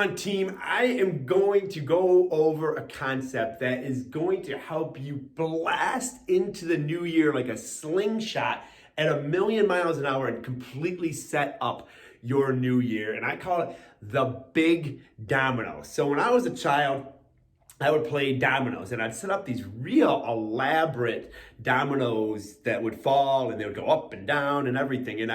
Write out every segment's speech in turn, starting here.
on, team? I am going to go over a concept that is going to help you blast into the new year like a slingshot at 1,000,000 miles an hour and completely set up your new year. And I call it the big domino. So when I was a child, I would play dominoes and I'd set up these real elaborate dominoes that would fall and they would go up and down and everything. And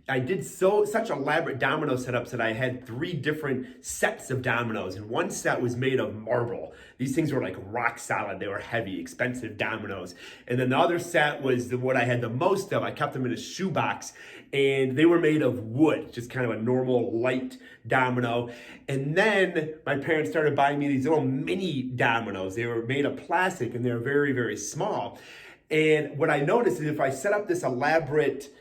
I did such elaborate domino setups that I had 3 different sets of dominoes, and one set was made of marble. These things were like rock solid. They were heavy, expensive dominoes. And then the other set was what I had the most of. I kept them in a shoebox, and they were made of wood, just kind of a normal light domino. And then my parents started buying me these little mini dominoes. They were made of plastic, and they were very, very small. And what I noticed is if I set up this elaborate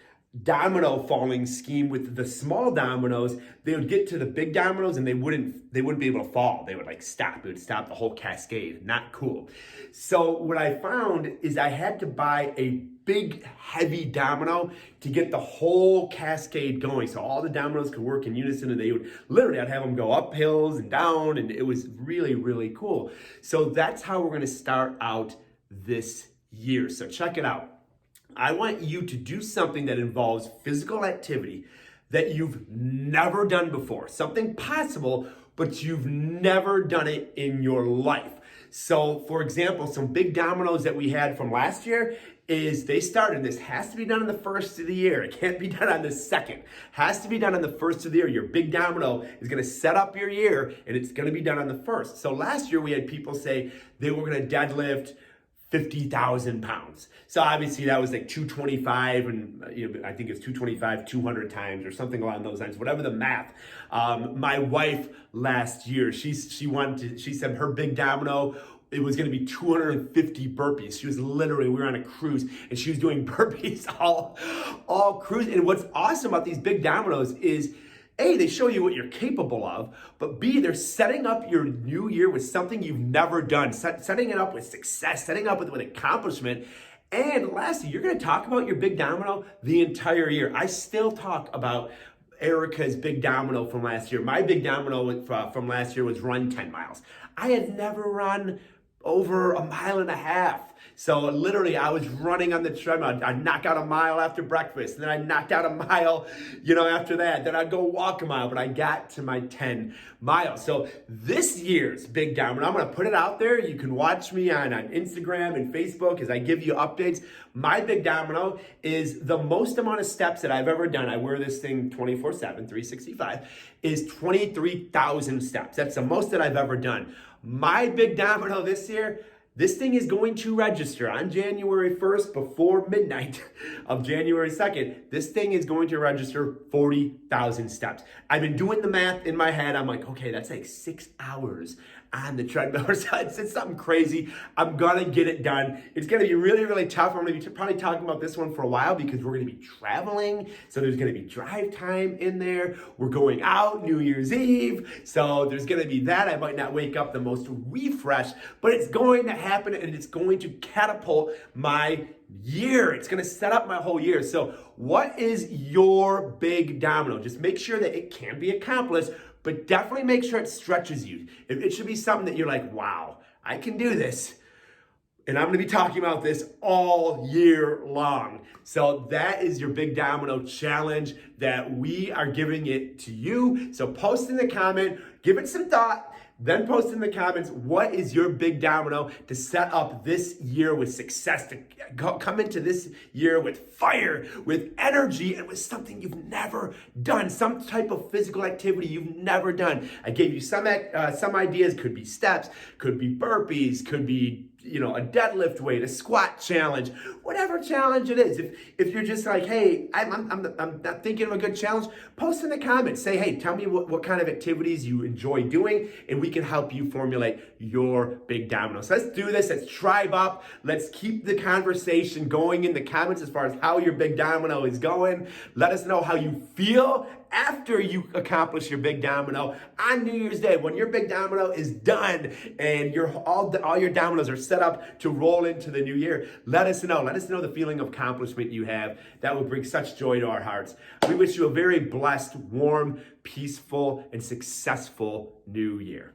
domino falling scheme with the small dominoes, they would get to the big dominoes and they wouldn't be able to fall. They would like stop. It would stop the whole cascade. Not cool. So what I found is I had to buy a big heavy domino to get the whole cascade going, so all the dominoes could work in unison, and I'd have them go up hills and down, and it was really, really cool. So that's how we're going to start out this year. So check it out. I want you to do something that involves physical activity that you've never done before. Something possible, but you've never done it in your life. So, for example, some big dominoes that we had from last year is this has to be done on the first of the year. It can't be done on the second. Has to be done on the first of the year. Your big domino is going to set up your year, and it's going to be done on the first. So last year we had people say they were going to deadlift 50,000 pounds. So obviously that was like 225, and I think it's 225 200 times or something along those lines, whatever the math. My wife last year, she said her big domino, it was going to be 250 burpees. We were on a cruise and she was doing burpees all cruise. And what's awesome about these big dominoes is A, they show you what you're capable of, but B, they're setting up your new year with something you've never done, setting it up with success, setting up with accomplishment. And lastly, you're going to talk about your big domino the entire year. I still talk about Erica's big domino from last year. My big domino from last year was run 10 miles. I had never run over 1.5 miles. So literally I was running on the treadmill. I'd knock out a mile after breakfast, and then I knocked out a mile, after that. Then I'd go walk a mile, but I got to my 10 miles. So this year's big domino, I'm going to put it out there. You can watch me on Instagram and Facebook as I give you updates. My big domino is the most amount of steps that I've ever done. I wear this thing 24/7, 365, is 23,000 steps. That's the most that I've ever done. My big domino this year, this thing is going to register on January 1st before midnight of January 2nd. This thing is going to register 40,000 steps. I've been doing the math in my head. I'm like, okay, that's like 6 hours on the treadmill. It's something crazy. I'm going to get it done. It's going to be really, really tough. I'm going to be probably talking about this one for a while because we're going to be traveling. So there's going to be drive time in there. We're going out New Year's Eve. So there's going to be that. I might not wake up the most refreshed, but it's going to happen, and it's going to catapult my year. It's going to set up my whole year. So what is your big domino? Just make sure that it can be accomplished, but definitely make sure it stretches you. It should be something that you're like, wow, I can do this. And I'm going to be talking about this all year long. So that is your big domino challenge that we are giving it to you. So post in the comment, give it some thought. Then post in the comments, what is your big domino to set up this year with success, to come into this year with fire, with energy, and with something you've never done, some type of physical activity you've never done. I gave you some ideas. Could be steps, could be burpees, could be a deadlift weight, a squat challenge, whatever challenge it is. If you're just like, hey, I'm not thinking of a good challenge, post in the comments. Say, hey, tell me what kind of activities you enjoy doing, and we can help you formulate your big domino. So let's do this. Let's tribe up. Let's keep the conversation going in the comments as far as how your big domino is going. Let us know how you feel after you accomplish your big domino on New Year's Day, when your big domino is done and all your dominoes are set set up to roll into the new year, let us know. Let us know the feeling of accomplishment you have. That will bring such joy to our hearts. We wish you a very blessed, warm, peaceful, and successful new year.